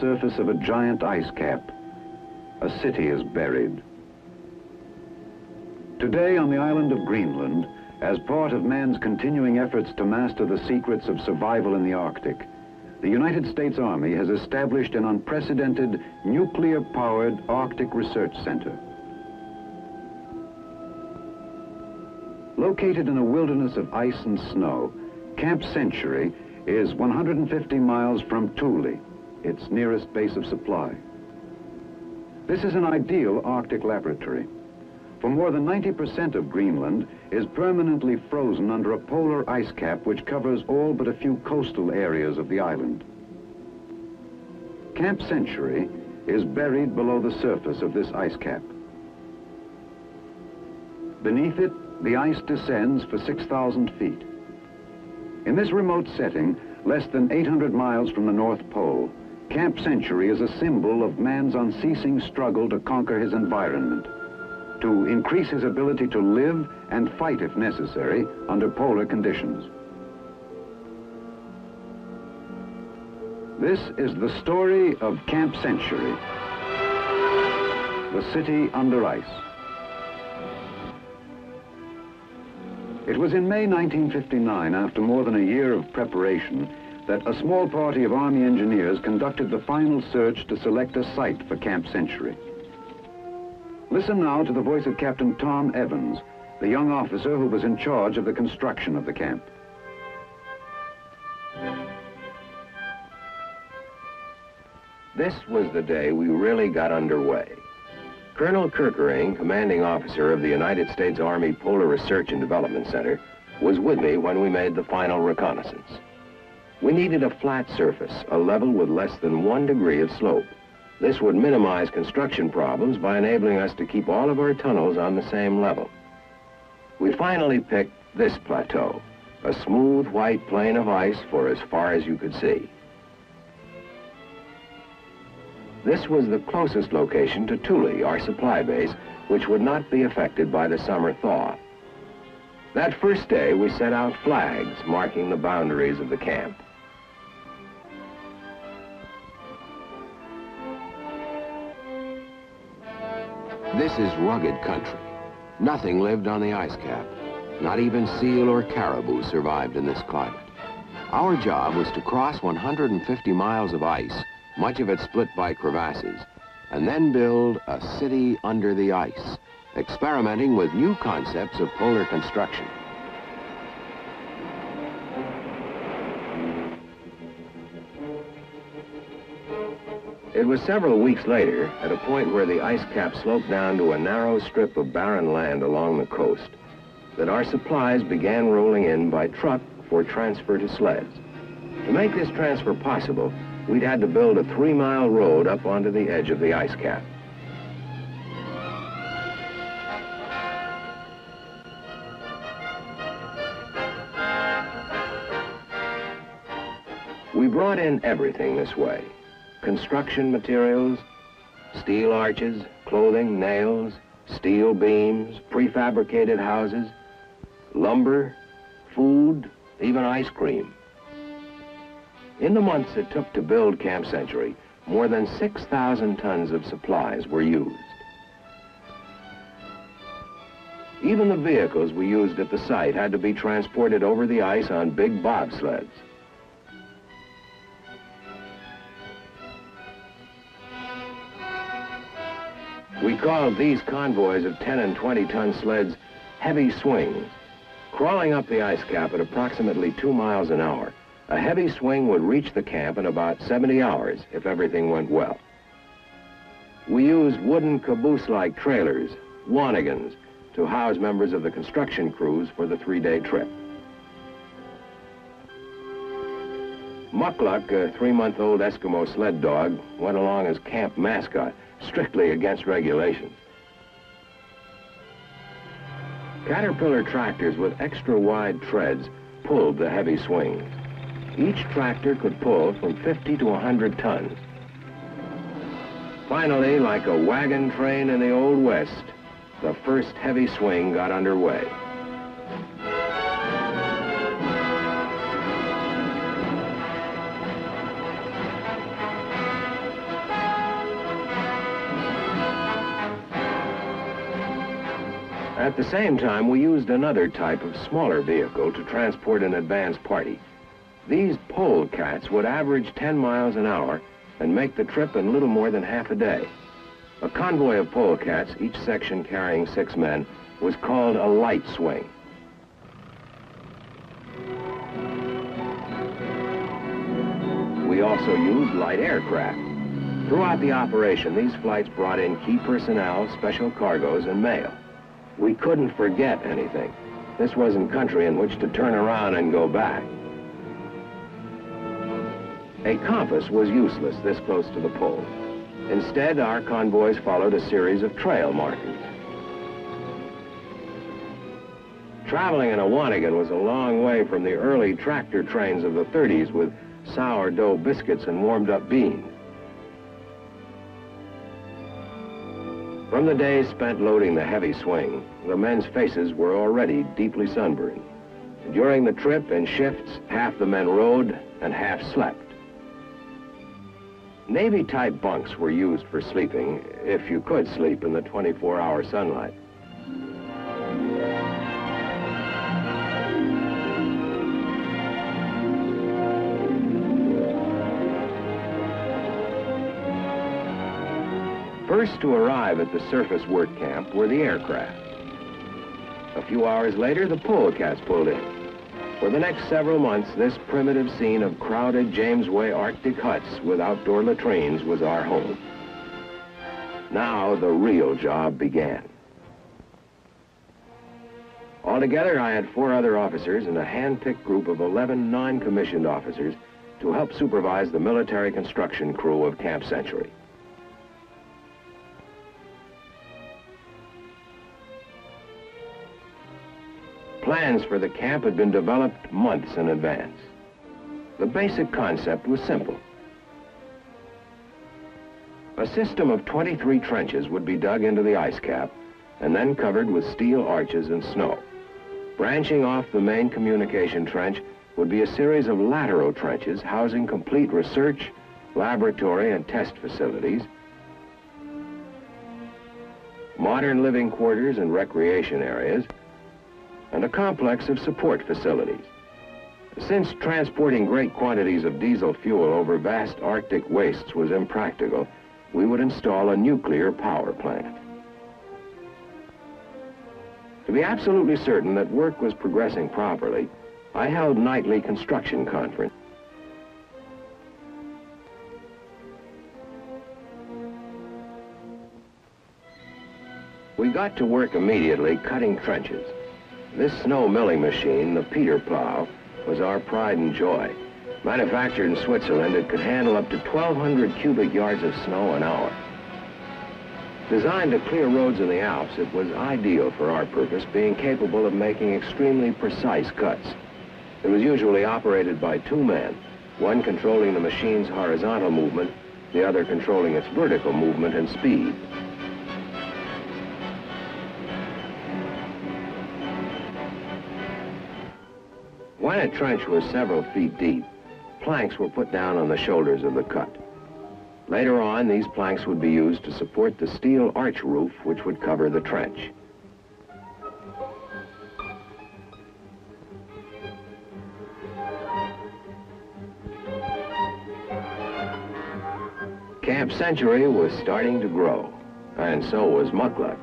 surface of a giant ice cap. A city is buried. Today on the island of Greenland, as part of man's continuing efforts to master the secrets of survival in the Arctic, the United States Army has established an unprecedented nuclear-powered Arctic Research Center. Located in a wilderness of ice and snow, Camp Century is 150 miles from Thule, its nearest base of supply. This is an ideal Arctic laboratory. For more than 90% of Greenland is permanently frozen under a polar ice cap which covers all but a few coastal areas of the island. Camp Century is buried below the surface of this ice cap. Beneath it, the ice descends for 6,000 feet. In this remote setting, less than 800 miles from the North Pole, Camp Century is a symbol of man's unceasing struggle to conquer his environment, to increase his ability to live and fight if necessary under polar conditions. This is the story of Camp Century, the city under ice. It was in May 1959, after more than a year of preparation, that a small party of Army engineers conducted the final search to select a site for Camp Century. Listen now to the voice of Captain Tom Evans, the young officer who was in charge of the construction of the camp. This was the day we really got underway. Colonel Kerkering, commanding officer of the United States Army Polar Research and Development Center, was with me when we made the final reconnaissance. We needed a flat surface, a level with less than 1 degree of slope. This would minimize construction problems by enabling us to keep all of our tunnels on the same level. We finally picked this plateau, a smooth white plain of ice for as far as you could see. This was the closest location to Thule, our supply base, which would not be affected by the summer thaw. That first day, we set out flags marking the boundaries of the camp. This is rugged country. Nothing lived on the ice cap. Not even seal or caribou survived in this climate. Our job was to cross 150 miles of ice, much of it split by crevasses, and then build a city under the ice, experimenting with new concepts of polar construction. It was several weeks later, at a point where the ice cap sloped down to a narrow strip of barren land along the coast, that our supplies began rolling in by truck for transfer to sleds. To make this transfer possible, we'd had to build a 3-mile road up onto the edge of the ice cap. We brought in everything this way. Construction materials, steel arches, clothing, nails, steel beams, prefabricated houses, lumber, food, even ice cream. In the months it took to build Camp Century, more than 6,000 tons of supplies were used. Even the vehicles we used at the site had to be transported over the ice on big bobsleds. We called these convoys of 10 and 20-ton sleds heavy swings. Crawling up the ice cap at approximately 2 miles an hour, a heavy swing would reach the camp in about 70 hours if everything went well. We used wooden caboose-like trailers, wanigans, to house members of the construction crews for the 3-day trip. Mukluk, a 3-month-old Eskimo sled dog, went along as camp mascot, strictly against regulations. Caterpillar tractors with extra-wide treads pulled the heavy swings. Each tractor could pull from 50 to 100 tons. Finally, like a wagon train in the Old West, the first heavy swing got underway. At the same time, we used another type of smaller vehicle to transport an advance party. These polecats would average 10 miles an hour and make the trip in little more than half a day. A convoy of polecats, each section carrying 6 men, was called a light swing. We also used light aircraft. Throughout the operation, these flights brought in key personnel, special cargoes, and mail. We couldn't forget anything. This wasn't country in which to turn around and go back. A compass was useless this close to the pole. Instead, our convoys followed a series of trail markers. Traveling in a Wannigan was a long way from the early tractor trains of the 30s with sourdough biscuits and warmed-up beans. From the days spent loading the heavy swing, the men's faces were already deeply sunburned. During the trip, in shifts, half the men rode and half slept. Navy-type bunks were used for sleeping, if you could sleep in the 24-hour sunlight. First to arrive at the surface work camp were the aircraft. A few hours later, the polecats pulled in. For the next several months, this primitive scene of crowded Jamesway Arctic huts with outdoor latrines was our home. Now the real job began. Altogether, I had 4 other officers and a hand-picked group of 11 non-commissioned officers to help supervise the military construction crew of Camp Century. Plans for the camp had been developed months in advance. The basic concept was simple. A system of 23 trenches would be dug into the ice cap and then covered with steel arches and snow. Branching off the main communication trench would be a series of lateral trenches housing complete research, laboratory, and test facilities, modern living quarters and recreation areas, and a complex of support facilities. Since transporting great quantities of diesel fuel over vast Arctic wastes was impractical, we would install a nuclear power plant. To be absolutely certain that work was progressing properly, I held nightly construction conferences. We got to work immediately cutting trenches. This snow milling machine, the Peter Plow, was our pride and joy. Manufactured in Switzerland, it could handle up to 1,200 cubic yards of snow an hour. Designed to clear roads in the Alps, it was ideal for our purpose, being capable of making extremely precise cuts. It was usually operated by 2 men, one controlling the machine's horizontal movement, the other controlling its vertical movement and speed. When a trench was several feet deep, planks were put down on the shoulders of the cut. Later on, these planks would be used to support the steel arch roof which would cover the trench. Camp Century was starting to grow, and so was Mukluk.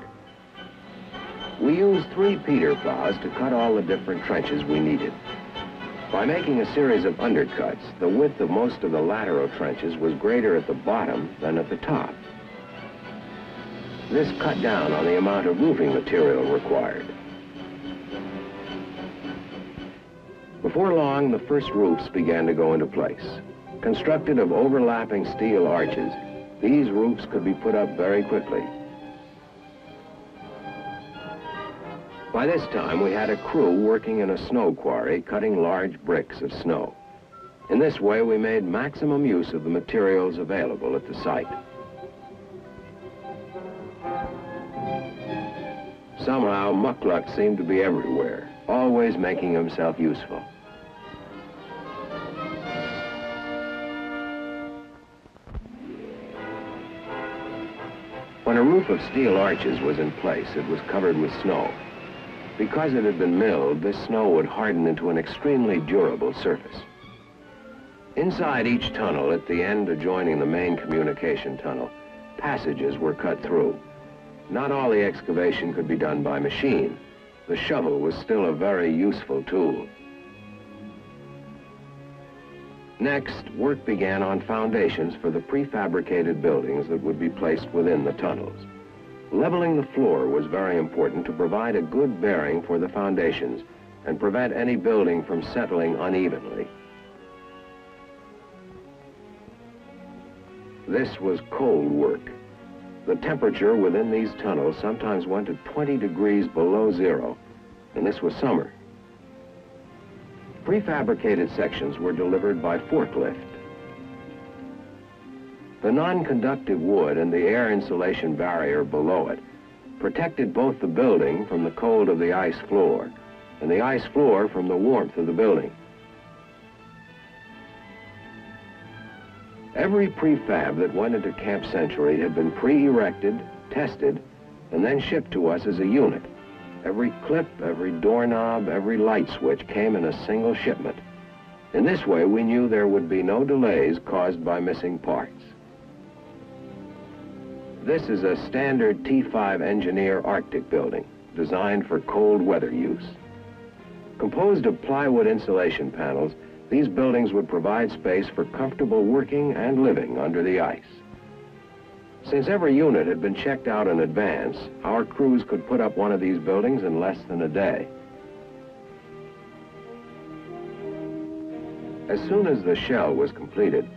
We used 3 Peter Plows to cut all the different trenches we needed. By making a series of undercuts, the width of most of the lateral trenches was greater at the bottom than at the top. This cut down on the amount of roofing material required. Before long, the first roofs began to go into place. Constructed of overlapping steel arches, these roofs could be put up very quickly. By this time, we had a crew working in a snow quarry, cutting large bricks of snow. In this way, we made maximum use of the materials available at the site. Somehow, Mukluk seemed to be everywhere, always making himself useful. When When a roof of steel arches was in place, it was covered with snow. Because it had been milled, this snow would harden into an extremely durable surface. Inside each tunnel, at the end adjoining the main communication tunnel, passages were cut through. Not all the excavation could be done by machine. The shovel was still a very useful tool. Next, work began on foundations for the prefabricated buildings that would be placed within the tunnels. Leveling the floor was very important to provide a good bearing for the foundations and prevent any building from settling unevenly. This was cold work. The temperature within these tunnels sometimes went to 20 degrees below zero, and this was summer. Prefabricated sections were delivered by forklift. The non-conductive wood and the air insulation barrier below it protected both the building from the cold of the ice floor and the ice floor from the warmth of the building. Every prefab that went into Camp Century had been pre-erected, tested, and then shipped to us as a unit. Every clip, every doorknob, every light switch came in a single shipment. In this way, we knew there would be no delays caused by missing parts. This is a standard T5 Engineer Arctic building, designed for cold weather use. Composed of plywood insulation panels, these buildings would provide space for comfortable working and living under the ice. Since every unit had been checked out in advance, our crews could put up one of these buildings in less than a day. As soon as the shell was completed,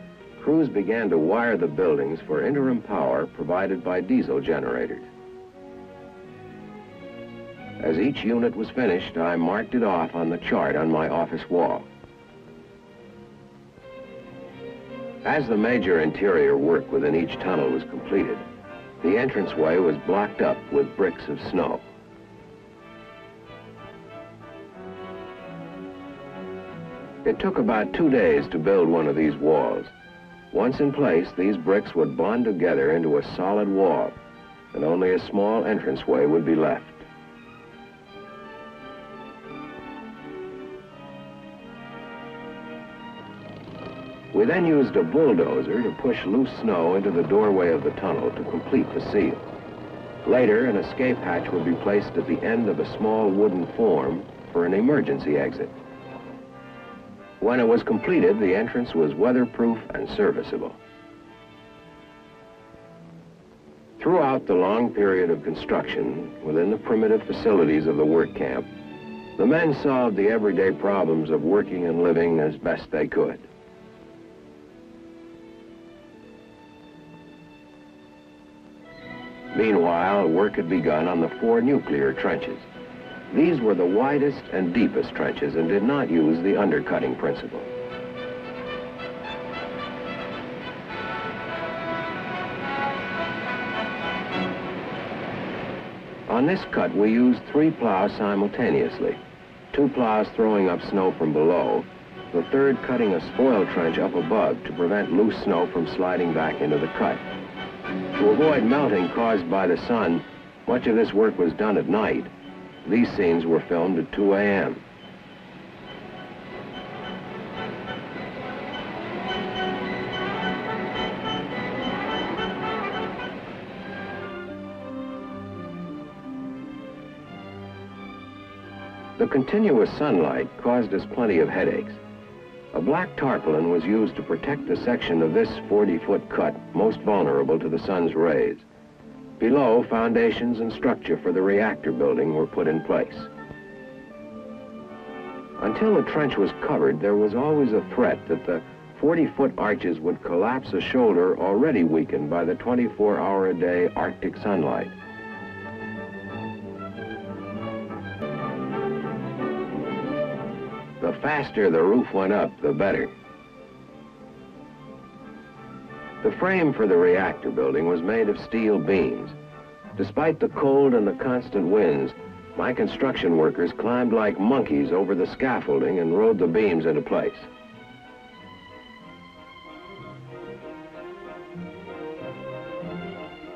crews began to wire the buildings for interim power provided by diesel generators. As each unit was finished, I marked it off on the chart on my office wall. As the major interior work within each tunnel was completed, the entranceway was blocked up with bricks of snow. It took about 2 days to build one of these walls. Once in place, these bricks would bond together into a solid wall, and only a small entranceway would be left. We then used a bulldozer to push loose snow into the doorway of the tunnel to complete the seal. Later, an escape hatch would be placed at the end of a small wooden form for an emergency exit. When it was completed, the entrance was weatherproof and serviceable. Throughout the long period of construction, within the primitive facilities of the work camp, the men solved the everyday problems of working and living as best they could. Meanwhile, work had begun on the 4 nuclear trenches. These were the widest and deepest trenches and did not use the undercutting principle. On this cut, we used 3 plows simultaneously, 2 plows throwing up snow from below, the third cutting a spoil trench up above to prevent loose snow from sliding back into the cut. To avoid melting caused by the sun, much of this work was done at night. These scenes were filmed at 2 a.m. The continuous sunlight caused us plenty of headaches. A black tarpaulin was used to protect the section of this 40-foot cut most vulnerable to the sun's rays. Below, foundations and structure for the reactor building were put in place. Until the trench was covered, there was always a threat that the 40-foot arches would collapse a shoulder already weakened by the 24-hour-a-day Arctic sunlight. The faster the roof went up, the better. The frame for the reactor building was made of steel beams. Despite the cold and the constant winds, my construction workers climbed like monkeys over the scaffolding and rode the beams into place.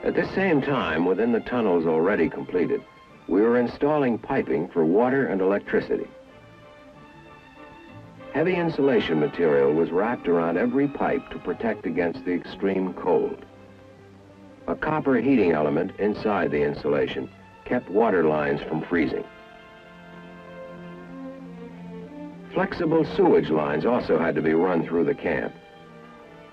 At this same time, within the tunnels already completed, we were installing piping for water and electricity. Heavy insulation material was wrapped around every pipe to protect against the extreme cold. A copper heating element inside the insulation kept water lines from freezing. Flexible sewage lines also had to be run through the camp.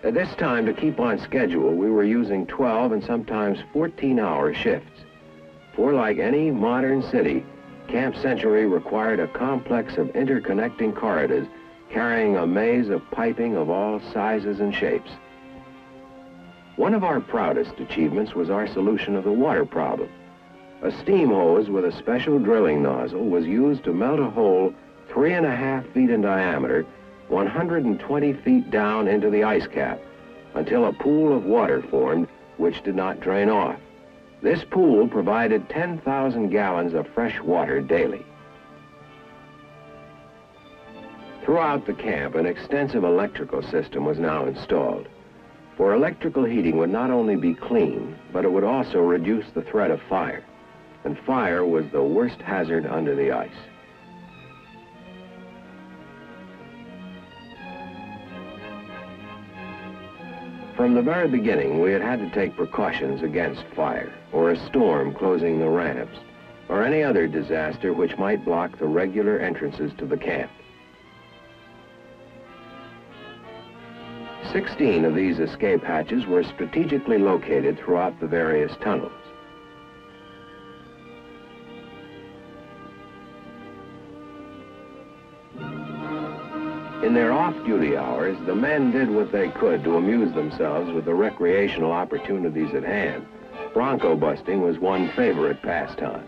At this time, to keep on schedule, we were using 12 and sometimes 14-hour shifts. For like any modern city, Camp Century required a complex of interconnecting corridors carrying a maze of piping of all sizes and shapes. One of our proudest achievements was our solution of the water problem. A steam hose with a special drilling nozzle was used to melt a hole 3.5 feet in diameter, 120 feet down into the ice cap, until a pool of water formed which did not drain off. This pool provided 10,000 gallons of fresh water daily. Throughout the camp, an extensive electrical system was now installed. For electrical heating would not only be clean, but it would also reduce the threat of fire. And fire was the worst hazard under the ice. From the very beginning, we had to take precautions against fire, or a storm closing the ramps, or any other disaster which might block the regular entrances to the camp. 16 of these escape hatches were strategically located throughout the various tunnels. In their off-duty hours, the men did what they could to amuse themselves with the recreational opportunities at hand. Bronco busting was one favorite pastime.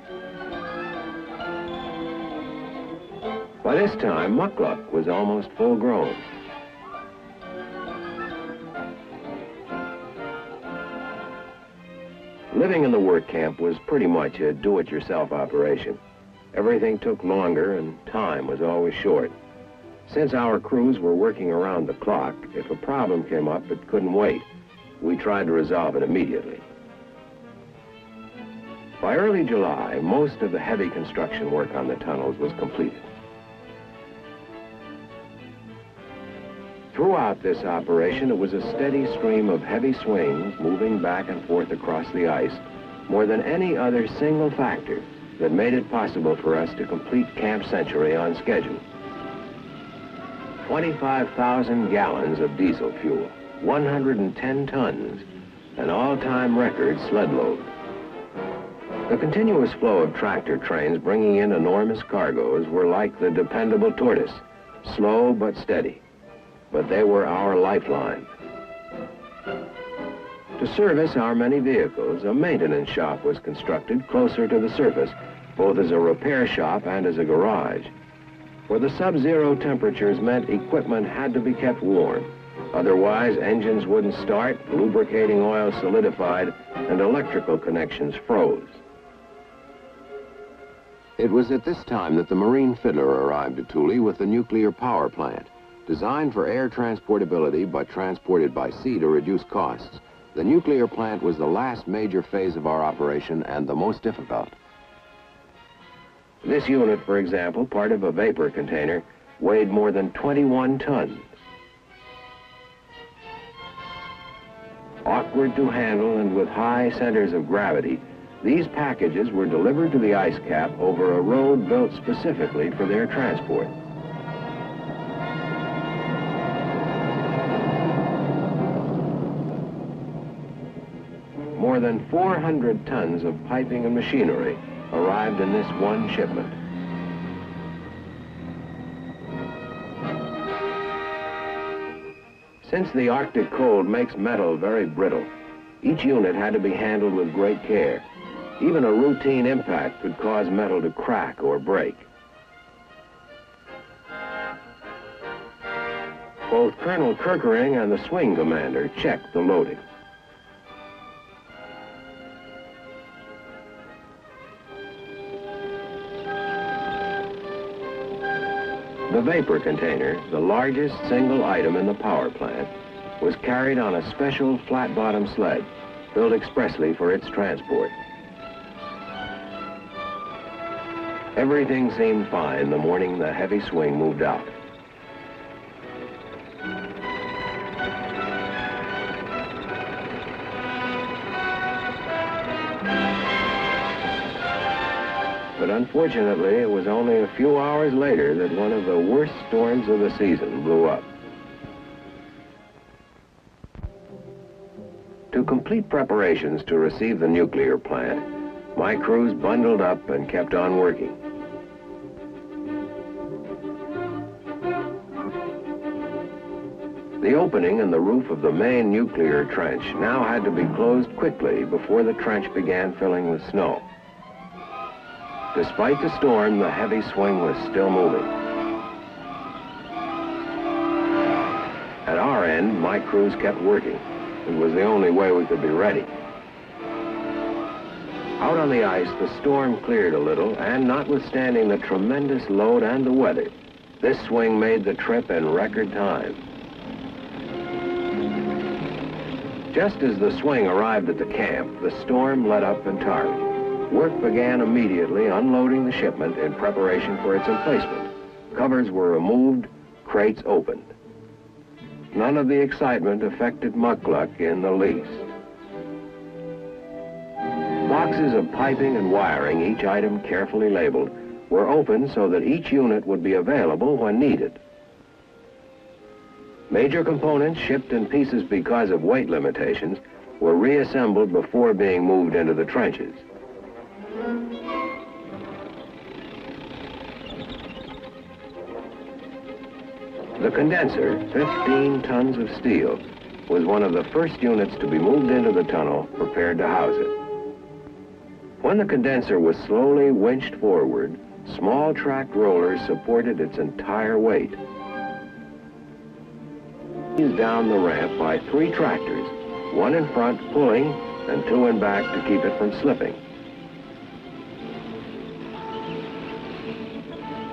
By this time, Muckluck was almost full grown. Living in the work camp was pretty much a do-it-yourself operation. Everything took longer and time was always short. Since our crews were working around the clock, if a problem came up, it couldn't wait. We tried to resolve it immediately. By early July, most of the heavy construction work on the tunnels was completed. Throughout this operation, it was a steady stream of heavy swings moving back and forth across the ice, more than any other single factor that made it possible for us to complete Camp Century on schedule. 25,000 gallons of diesel fuel, 110 tons, an all-time record sled load. The continuous flow of tractor trains bringing in enormous cargoes were like the dependable tortoise, slow but steady. But they were our lifeline. To service our many vehicles, a maintenance shop was constructed closer to the surface, both as a repair shop and as a garage. For the sub-zero temperatures meant equipment had to be kept warm. Otherwise, engines wouldn't start, lubricating oil solidified, and electrical connections froze. It was at this time that the Marine Fiddler arrived at Thule with the nuclear power plant. Designed for air transportability but transported by sea to reduce costs, the nuclear plant was the last major phase of our operation and the most difficult. This unit, for example, part of a vapor container, weighed more than 21 tons. Awkward to handle and with high centers of gravity, these packages were delivered to the ice cap over a road built specifically for their transport. More than 400 tons of piping and machinery arrived in this one shipment. Since the Arctic cold makes metal very brittle, each unit had to be handled with great care. Even a routine impact could cause metal to crack or break. Both Colonel Kirkering and the swing commander checked the loading. The vapor container, the largest single item in the power plant, was carried on a special flat-bottom sled. built expressly for its transport. Everything seemed fine the morning the heavy swing moved out. But unfortunately, it was only a few hours later that one of the worst storms of the season blew up. To complete preparations to receive the nuclear plant, my crews bundled up and kept on working. The opening in the roof of the main nuclear trench now had to be closed quickly before the trench began filling with snow. Despite the storm, the heavy swing was still moving. At our end, my crews kept working. It was the only way we could be ready. Out on the ice, the storm cleared a little, and notwithstanding the tremendous load and the weather, this swing made the trip in record time. Just as the swing arrived at the camp, the storm let up entirely. Work began immediately unloading the shipment in preparation for its emplacement. Covers were removed, crates opened. None of the excitement affected Muckluck in the least. Boxes of piping and wiring, each item carefully labeled, were opened so that each unit would be available when needed. Major components shipped in pieces because of weight limitations were reassembled before being moved into the trenches. The condenser, 15 tons of steel, was one of the first units to be moved into the tunnel, prepared to house it. When the condenser was slowly winched forward, small tracked rollers supported its entire weight. Eased down the ramp by 3 tractors, one in front pulling and 2 in back to keep it from slipping.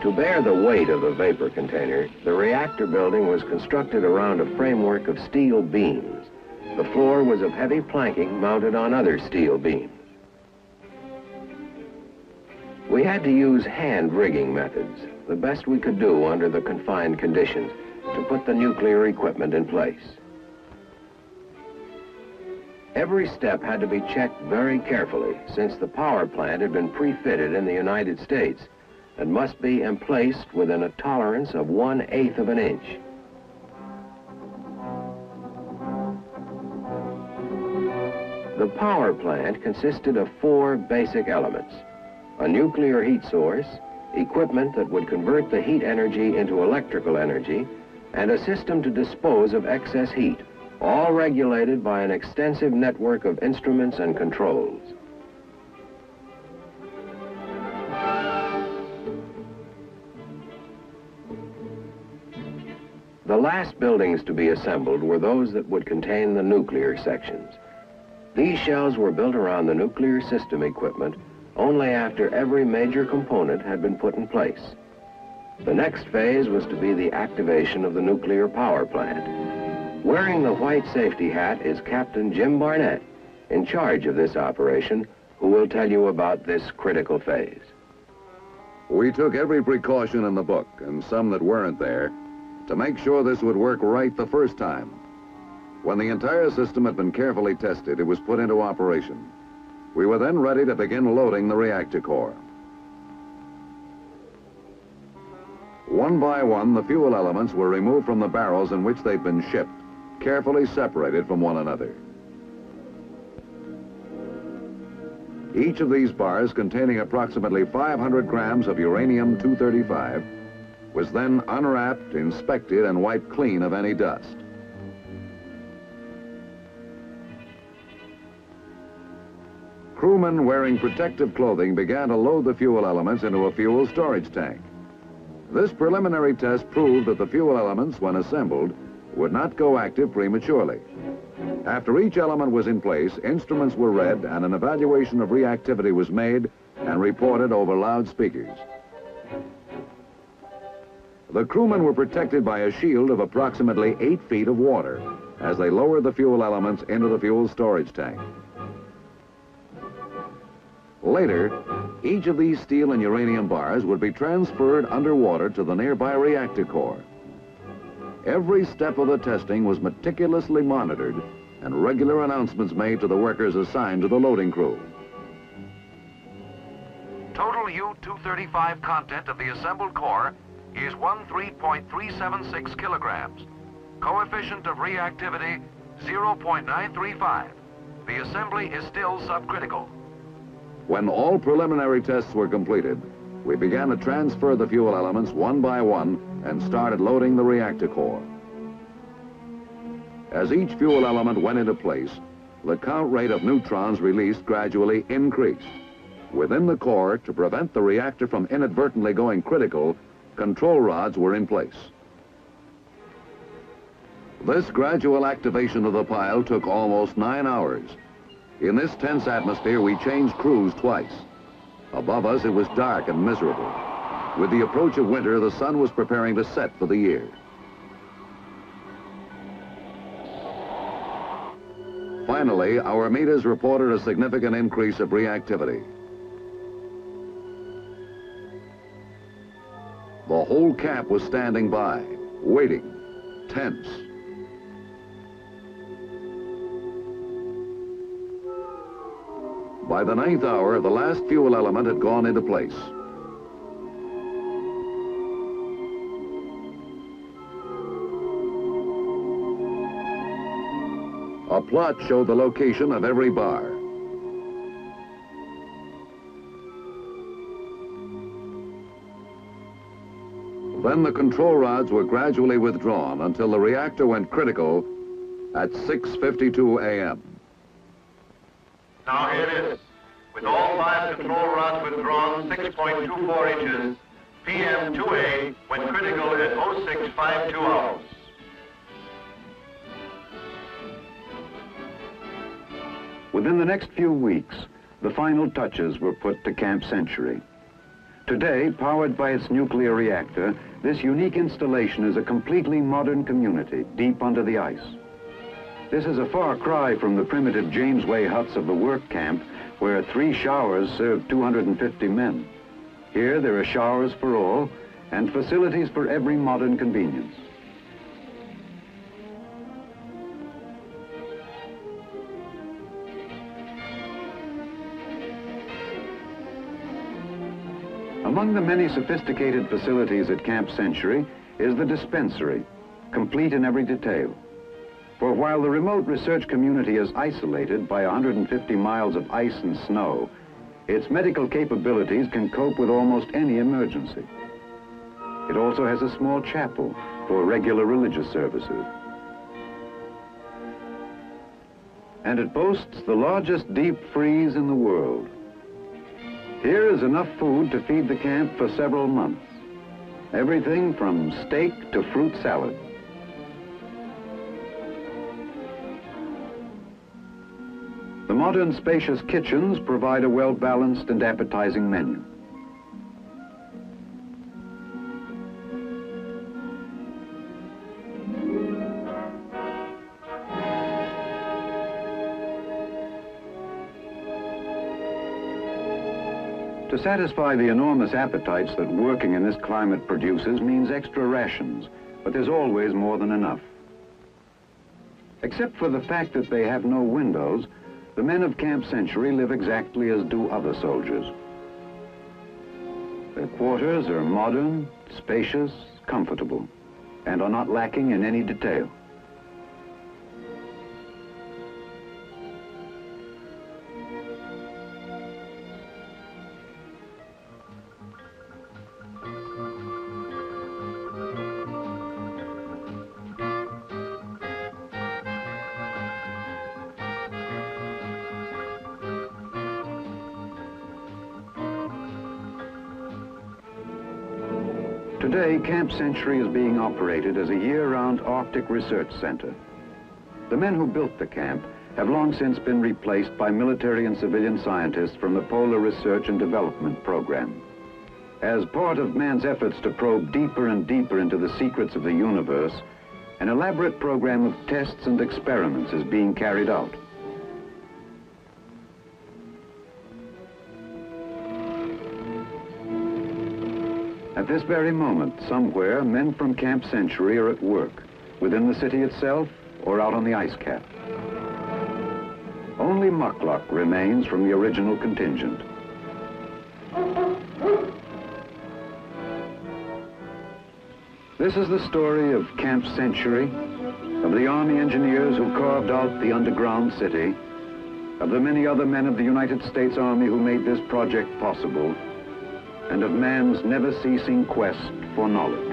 To bear the weight of the vapor container, the reactor building was constructed around a framework of steel beams. The floor was of heavy planking mounted on other steel beams. We had to use hand rigging methods, the best we could do under the confined conditions, to put the nuclear equipment in place. Every step had to be checked very carefully, since the power plant had been pre-fitted in the United States and must be emplaced within a tolerance of 1/8 of an inch. The power plant consisted of 4 basic elements: a nuclear heat source, equipment that would convert the heat energy into electrical energy, and a system to dispose of excess heat, all regulated by an extensive network of instruments and controls. The last buildings to be assembled were those that would contain the nuclear sections. These shells were built around the nuclear system equipment only after every major component had been put in place. The next phase was to be the activation of the nuclear power plant. Wearing the white safety hat is Captain Jim Barnett, in charge of this operation, who will tell you about this critical phase. We took every precaution in the book, and some that weren't there, to make sure this would work right the first time. When the entire system had been carefully tested, it was put into operation. We were then ready to begin loading the reactor core. One by one, the fuel elements were removed from the barrels in which they'd been shipped, carefully separated from one another. Each of these bars, containing approximately 500 grams of uranium-235, was then unwrapped, inspected, and wiped clean of any dust. Crewmen wearing protective clothing began to load the fuel elements into a fuel storage tank. This preliminary test proved that the fuel elements, when assembled, would not go active prematurely. After each element was in place, instruments were read and an evaluation of reactivity was made and reported over loudspeakers. The crewmen were protected by a shield of approximately 8 feet of water. as they lowered the fuel elements into the fuel storage tank. Later, each of these steel and uranium bars would be transferred underwater to the nearby reactor core. Every step of the testing was meticulously monitored and regular announcements made to the workers assigned to the loading crew. Total U-235 content of the assembled core is 13.376 kilograms. Coefficient of reactivity, 0.935. The assembly is still subcritical. When all preliminary tests were completed, we began to transfer the fuel elements one by one and started loading the reactor core. As each fuel element went into place, the count rate of neutrons released gradually increased. Within the core, to prevent the reactor from inadvertently going critical, control rods were in place. This gradual activation of the pile took almost 9 hours. In this tense atmosphere, we changed crews twice. Above us, it was dark and miserable. With the approach of winter, the sun was preparing to set for the year. Finally, our meters reported a significant increase of reactivity. The whole camp was standing by, waiting, tense. By the 9th hour, the last fuel element had gone into place. A plot showed the location of every bar. Then the control rods were gradually withdrawn until the reactor went critical at 6:52 a.m. Now here it is. With all 5 control rods withdrawn 6.24 inches, PM 2A went critical at 0652 hours. Within the next few weeks, the final touches were put to Camp Century. Today, powered by its nuclear reactor, this unique installation is a completely modern community deep under the ice. This is a far cry from the primitive Jamesway huts of the work camp, where 3 showers served 250 men. Here, there are showers for all and facilities for every modern convenience. Among the many sophisticated facilities at Camp Century is the dispensary, complete in every detail. For while the remote research community is isolated by 150 miles of ice and snow, its medical capabilities can cope with almost any emergency. It also has a small chapel for regular religious services. And it boasts the largest deep freeze in the world. Here is enough food to feed the camp for several months. Everything from steak to fruit salad. The modern spacious kitchens provide a well-balanced and appetizing menu. To satisfy the enormous appetites that working in this climate produces means extra rations, but there's always more than enough. Except for the fact that they have no windows, the men of Camp Century live exactly as do other soldiers. Their quarters are modern, spacious, comfortable, and are not lacking in any detail. Today, Camp Century is being operated as a year-round Arctic research center. The men who built the camp have long since been replaced by military and civilian scientists from the Polar Research and Development Program. As part of man's efforts to probe deeper and deeper into the secrets of the universe, An elaborate program of tests and experiments is being carried out. At this very moment, somewhere, men from Camp Century are at work, within the city itself or out on the ice cap. Only muckluck remains from the original contingent. This is the story of Camp Century, of the Army engineers who carved out the underground city, of the many other men of the United States Army who made this project possible, and of man's never-ceasing quest for knowledge.